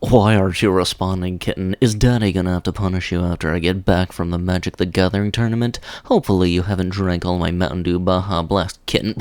Why aren't you responding, kitten? Is Daddy gonna have to punish you after I get back from the Magic the Gathering tournament? Hopefully you haven't drank all my Mountain Dew Baja Blast, kitten.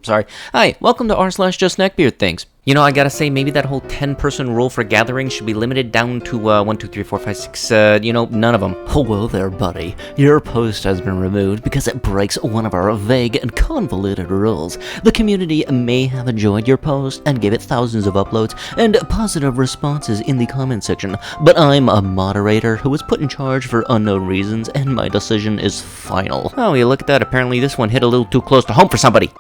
Sorry. Hi, welcome to r/justneckbeardthings. You know, I gotta say, maybe that whole 10-person rule for gatherings should be limited down to 1, 2, 3, 4, 5, 6, none of them. Hello there, buddy. Your post has been removed because it breaks one of our vague and convoluted rules. The community may have enjoyed your post and gave it thousands of uploads and positive responses in the comment section, but I'm a moderator who was put in charge for unknown reasons, and my decision is final. Oh, you look at that. Apparently this one hit a little too close to home for somebody.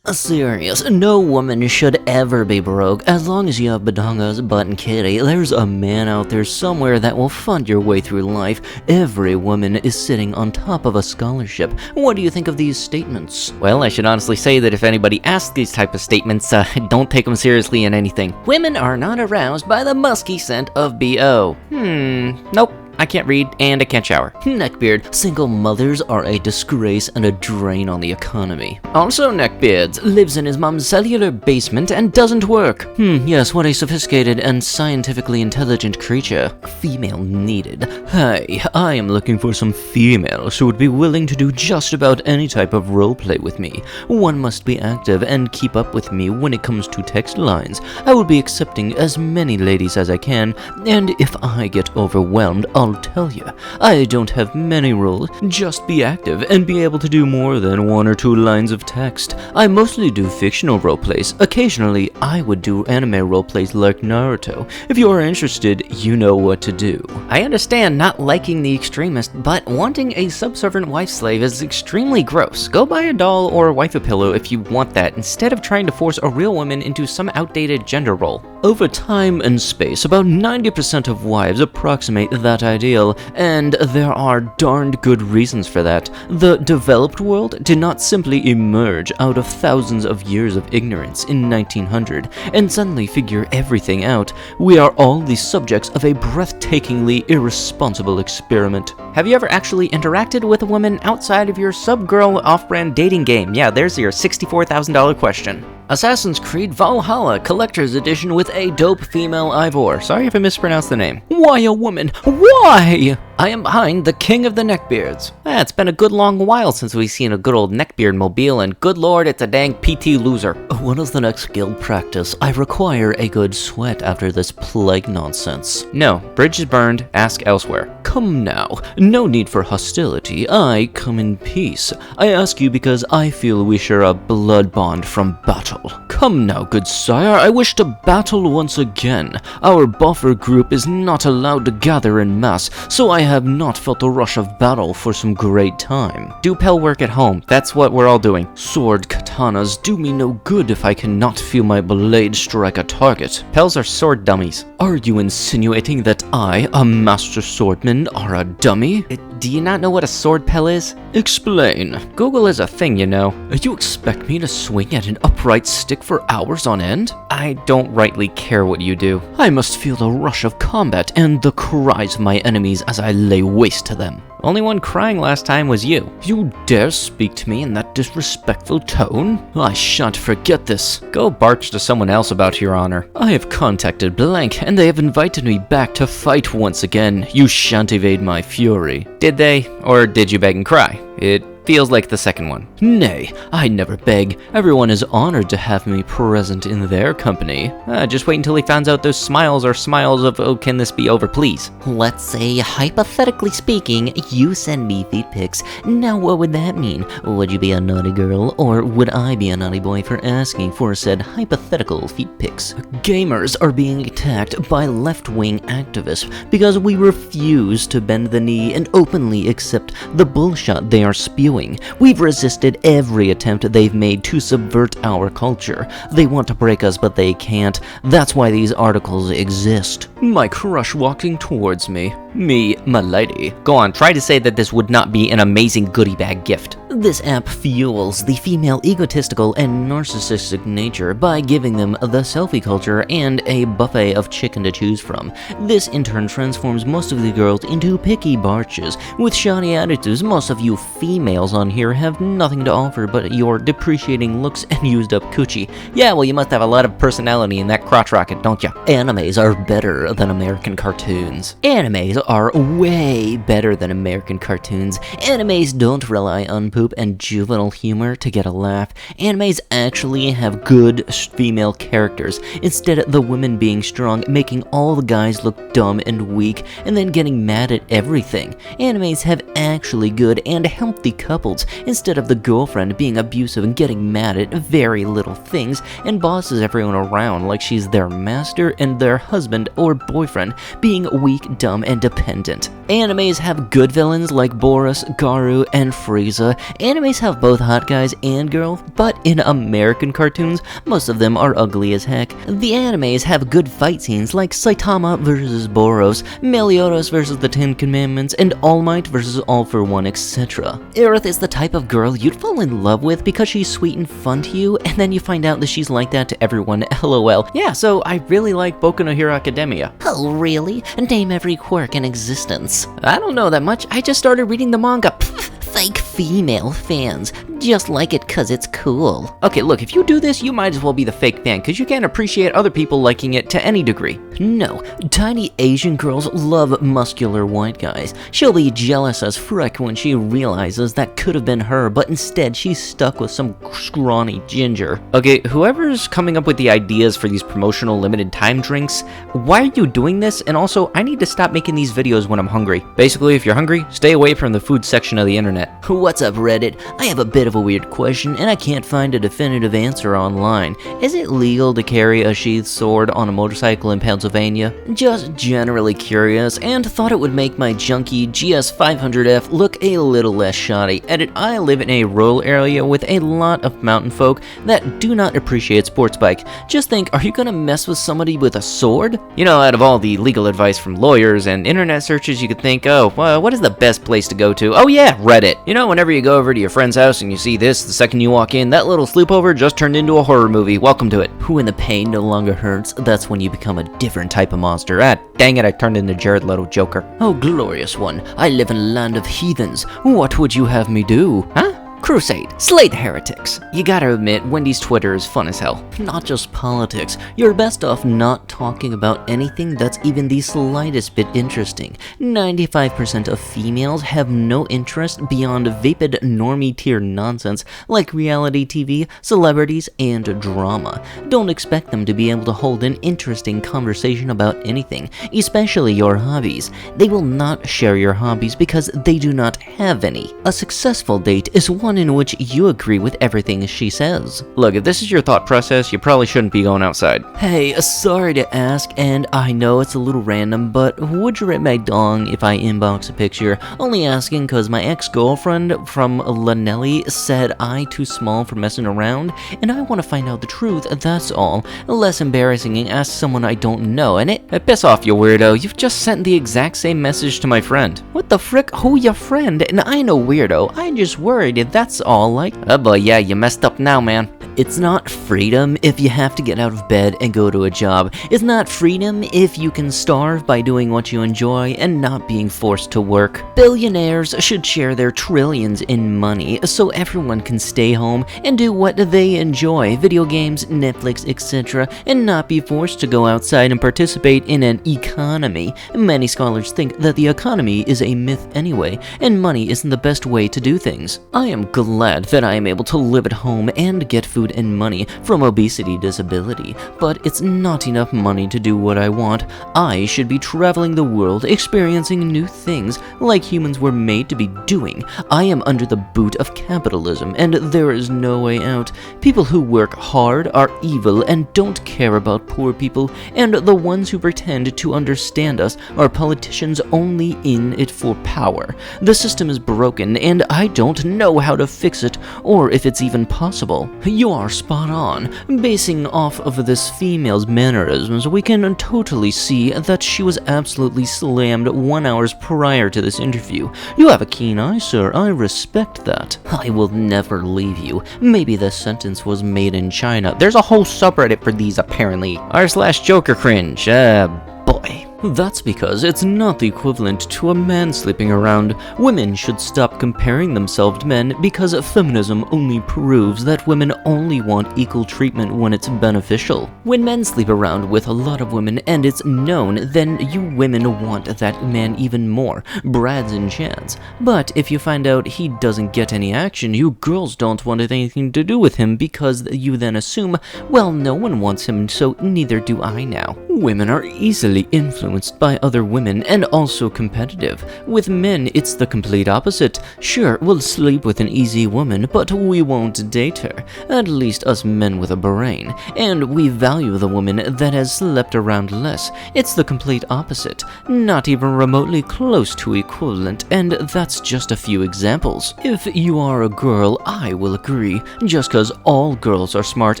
Serious, no woman should ever be broke. As long as you have badongas, butt, and kitty, there's a man out there somewhere that will fund your way through life. Every woman is sitting on top of a scholarship. What do you think of these statements? Well, I should honestly say that if anybody asks these type of statements, don't take them seriously in anything. Women are not aroused by the musky scent of B.O. Nope. I can't read, and I can't shower. Neckbeard, single mothers are a disgrace and a drain on the economy. Also, Neckbeards lives in his mom's cellular basement and doesn't work. Yes, what a sophisticated and scientifically intelligent creature. Female needed. Hey, I am looking for some females who would be willing to do just about any type of roleplay with me. One must be active and keep up with me when it comes to text lines. I will be accepting as many ladies as I can, and if I get overwhelmed, I'll tell you, I don't have many rules. Just be active and be able to do more than 1 or 2 lines of text. I mostly do fictional roleplays. Occasionally, I would do anime roleplays like Naruto. If you are interested, you know what to do. I understand not liking the extremist, but wanting a subservient wife slave is extremely gross. Go buy a doll or wife a pillow if you want that, instead of trying to force a real woman into some outdated gender role. Over time and space, about 90% of wives approximate that ideal, and there are darned good reasons for that. The developed world did not simply emerge out of thousands of years of ignorance in 1900 and suddenly figure everything out. We are all the subjects of a breathtakingly irresponsible experiment. Have you ever actually interacted with a woman outside of your sub-girl off-brand dating game? Yeah, there's your $64,000 question. Assassin's Creed Valhalla Collector's Edition with a dope female Ivor. Sorry if I mispronounced the name. Why a woman? Why? I am behind the king of the neckbeards. It's been a good long while since we've seen a good old neckbeard mobile, and good lord, it's a dang PT loser. When is the next guild practice? I require a good sweat after this plague nonsense. No, bridge is burned, ask elsewhere. Come now, no need for hostility, I come in peace. I ask you because I feel we share a blood bond from battle. Come now, good sire, I wish to battle once again. Our buffer group is not allowed to gather in mass, so I have not felt the rush of battle for some great time. Do pel work at home, that's what we're all doing. Sword katanas do me no good if I cannot feel my blade strike a target. Pels are sword dummies. Are you insinuating that I, a master swordman, are a dummy? Do you not know what a sword pel is? Explain. Google is a thing, you know. You expect me to swing at an upright stick for hours on end? I don't rightly care what you do. I must feel the rush of combat and the cries of my enemies as I lay waste to them. Only one crying last time was you. You dare speak to me in that disrespectful tone? I shan't forget this. Go barch to someone else about your honor. I have contacted Blank, and they have invited me back to fight once again. You shan't evade my fury. Did they? Or did you beg and cry? It feels like the second one. Nay, I never beg. Everyone is honored to have me present in their company. Just wait until he finds out those smiles are smiles of, oh, can this be over, please? Let's say, hypothetically speaking, you send me feet pics. Now what would that mean? Would you be a naughty girl, or would I be a naughty boy for asking for said hypothetical feet pics? Gamers are being attacked by left-wing activists because we refuse to bend the knee and openly accept the bullshit they are spewing. We've resisted every attempt they've made to subvert our culture. They want to break us, but they can't. That's why these articles exist. My crush walking towards me. Me, my lady. Go on, try to say that this would not be an amazing goodie bag gift. This app fuels the female egotistical and narcissistic nature by giving them the selfie culture and a buffet of chicken to choose from. This in turn transforms most of the girls into picky barches with shoddy attitudes. Most of you female females on here have nothing to offer but your depreciating looks and used up coochie. Yeah, well, you must have a lot of personality in that crotch rocket, don't ya? Animes are better than American cartoons. Animes are way better than American cartoons. Animes don't rely on poop and juvenile humor to get a laugh. Animes actually have good female characters, instead of the women being strong, making all the guys look dumb and weak, and then getting mad at everything. Animes have actually good and healthy couples, instead of the girlfriend being abusive and getting mad at very little things, and bosses everyone around like she's their master, and their husband or boyfriend being weak, dumb, and dependent. Animes have good villains like Boris, Garu, and Frieza. Animes have both hot guys and girls, but in American cartoons, most of them are ugly as heck. The animes have good fight scenes like Saitama vs. Boros, Meliodas vs. the Ten Commandments, and All Might vs. All for One, etc. Aerith is the type of girl you'd fall in love with because she's sweet and fun to you, and then you find out that she's like that to everyone, lol. Yeah, so I really like Boku no Hero Academia. Oh, really? Name every quirk in existence. I don't know that much, I just started reading the manga. Fake female fans just like it cause it's cool. Okay, look, if you do this, you might as well be the fake fan, cause you can't appreciate other people liking it to any degree. No, tiny Asian girls love muscular white guys. She'll be jealous as frick when she realizes that could have been her, but instead she's stuck with some scrawny ginger. Okay, whoever's coming up with the ideas for these promotional limited time drinks, why are you doing this? And also, I need to stop making these videos when I'm hungry. Basically, if you're hungry, stay away from the food section of the internet. What's up, Reddit? I have a bit of a weird question, and I can't find a definitive answer online. Is it legal to carry a sheathed sword on a motorcycle in Pennsylvania? Just generally curious, and thought it would make my junky GS500F look a little less shoddy. Edit, I live in a rural area with a lot of mountain folk that do not appreciate sports bike. Just think, are you gonna mess with somebody with a sword? You know, out of all the legal advice from lawyers and internet searches, you could think, oh, well, what is the best place to go to? Oh yeah, Reddit. You know, whenever you go over to your friend's house and you see this, the second you walk in, that little sleepover just turned into a horror movie. Welcome to it. When the pain no longer hurts, that's when you become a different type of monster. Ah, dang it, I turned into Jared Leto Joker. Oh, glorious one, I live in a land of heathens. What would you have me do? Huh? Crusade. Slay the heretics. You gotta admit, Wendy's Twitter is fun as hell. Not just politics. You're best off not talking about anything that's even the slightest bit interesting. 95% of females have no interest beyond vapid normie tier nonsense like reality TV, celebrities, and drama. Don't expect them to be able to hold an interesting conversation about anything, especially your hobbies. They will not share your hobbies because they do not have any. A successful date is one in which you agree with everything she says. Look, if this is your thought process, you probably shouldn't be going outside. Hey, sorry to ask, and I know it's a little random, but would you rate my dong if I inbox a picture? Only asking cause my ex-girlfriend from Lanelli said I too small for messing around, and I want to find out the truth, that's all. Less embarrassing and ask someone I don't know, and it... Piss off, you weirdo. You've just sent the exact same message to my friend. What the frick? Who your friend? And I know weirdo. I just worried if that's all, like... Oh boy, yeah, you messed up now, man. It's not freedom if you have to get out of bed and go to a job. It's not freedom if you can starve by doing what you enjoy and not being forced to work. Billionaires should share their trillions in money so everyone can stay home and do what they enjoy, video games, Netflix, etc., and not be forced to go outside and participate in an economy. Many scholars think that the economy is a myth anyway, and money isn't the best way to do things. I am glad that I am able to live at home and get food and money from obesity disability, but it's not enough money to do what I want. I should be traveling the world, experiencing new things like humans were made to be doing. I am under the boot of capitalism, and there is no way out. People who work hard are evil and don't care about poor people, and the ones who pretend to understand us are politicians only in it for power. The system is broken, and I don't know how to fix it, or if it's even possible. You are spot on. Basing off of this female's mannerisms, we can totally see that she was absolutely slammed 1 hour prior to this interview. You have a keen eye, sir. I respect that. I will never leave you. Maybe this sentence was made in China. There's a whole subreddit for these, apparently. R/Joker cringe. Boy. That's because it's not the equivalent to a man sleeping around. Women should stop comparing themselves to men because feminism only proves that women only want equal treatment when it's beneficial. When men sleep around with a lot of women and it's known, then you women want that man even more, Brad's and Chad's. But if you find out he doesn't get any action, you girls don't want anything to do with him because you then assume, well, no one wants him, so neither do I now. Women are easily influenced by other women and also competitive. With men, it's the complete opposite. Sure, we'll sleep with an easy woman, but we won't date her. At least us men with a brain. And we value the woman that has slept around less. It's the complete opposite. Not even remotely close to equivalent, and that's just a few examples. If you are a girl, I will agree, just cause all girls are smart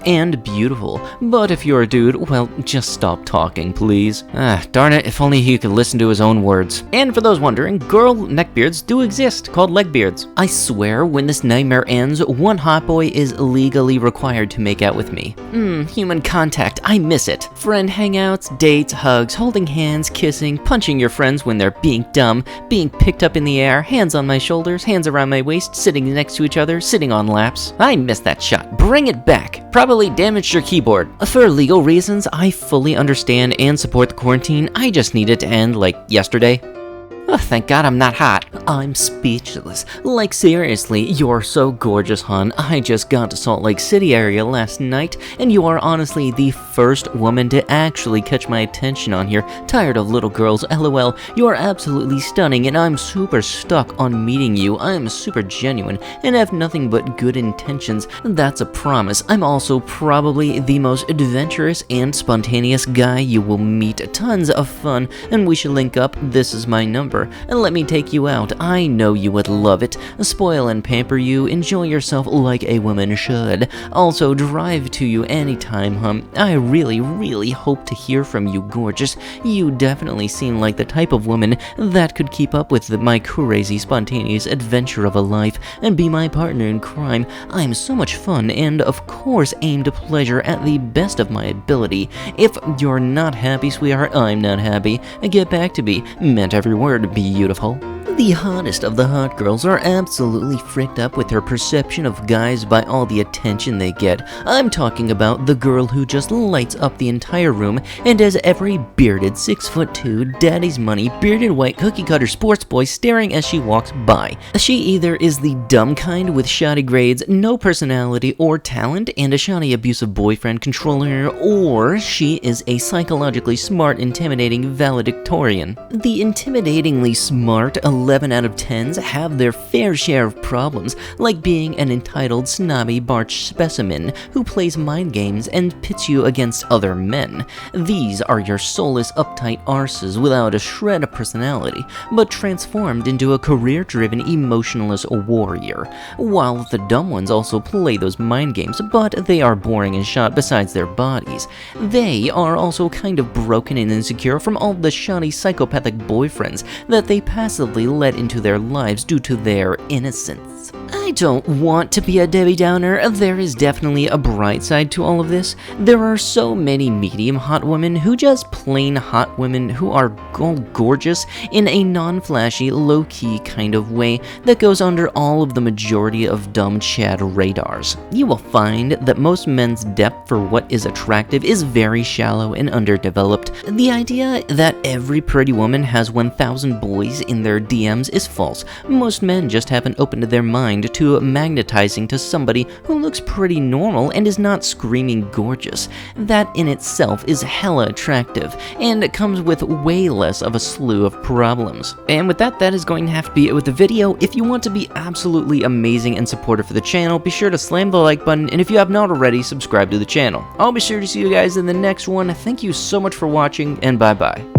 and beautiful. But if you're a dude, well, just stop talking, please. Darn it, if only he could listen to his own words. And for those wondering, girl neckbeards do exist, called legbeards. I swear, when this nightmare ends, one hot boy is legally required to make out with me. Human contact, I miss it. Friend hangouts, dates, hugs, holding hands, kissing, punching your friends when they're being dumb, being picked up in the air, hands on my shoulders, hands around my waist, sitting next to each other, sitting on laps. I miss that shot. Bring it back. Probably damaged your keyboard. For legal reasons, I fully understand and support the quarantine. I just need it to end, like, yesterday. Oh, thank God I'm not hot. I'm speechless. Like, seriously, you're so gorgeous, hon. I just got to Salt Lake City area last night, and you are honestly the first woman to actually catch my attention on here. Tired of little girls, lol. You are absolutely stunning, and I'm super stuck on meeting you. I'm super genuine, and have nothing but good intentions. That's a promise. I'm also probably the most adventurous and spontaneous guy you will meet. Tons of fun, and we should link up. This is my number. And let me take you out. I know you would love it. Spoil and pamper you, enjoy yourself like a woman should. Also, drive to you anytime, I really hope to hear from you, gorgeous. You definitely seem like the type of woman that could keep up with my crazy, spontaneous adventure of a life and be my partner in crime. I'm so much fun and, of course, aim to pleasure at the best of my ability. If you're not happy, sweetheart, I'm not happy. Get back to me. Meant every word. Beautiful. The hottest of the hot girls are absolutely freaked up with her perception of guys by all the attention they get. I'm talking about the girl who just lights up the entire room and has every bearded 6'2", daddy's money, bearded white cookie cutter sports boy staring as she walks by. She either is the dumb kind with shoddy grades, no personality or talent, and a shoddy abusive boyfriend controlling her, or she is a psychologically smart, intimidating valedictorian. The intimidatingly smart 11 out of 10s have their fair share of problems, like being an entitled, snobby barch specimen who plays mind games and pits you against other men. These are your soulless, uptight arses without a shred of personality, but transformed into a career-driven, emotionless warrior. While the dumb ones also play those mind games, but they are boring and shot besides their bodies. They are also kind of broken and insecure from all the shoddy psychopathic boyfriends that they passively let into their lives due to their innocence. I don't want to be a Debbie Downer. There is definitely a bright side to all of this. There are so many medium hot women who just plain hot women who are gorgeous in a non-flashy, low-key kind of way that goes under all of the majority of dumb Chad radars. You will find that most men's depth for what is attractive is very shallow and underdeveloped. The idea that every pretty woman has 1,000 boys in their DMs is false. Most men just haven't opened their mind to magnetizing to somebody who looks pretty normal and is not screaming gorgeous. That in itself is hella attractive, and it comes with way less of a slew of problems. And with that, that is going to have to be it with the video. If you want to be absolutely amazing and supportive for the channel, be sure to slam the like button, and if you have not already, subscribe to the channel. I'll be sure to see you guys in the next one. Thank you so much for watching, and bye-bye.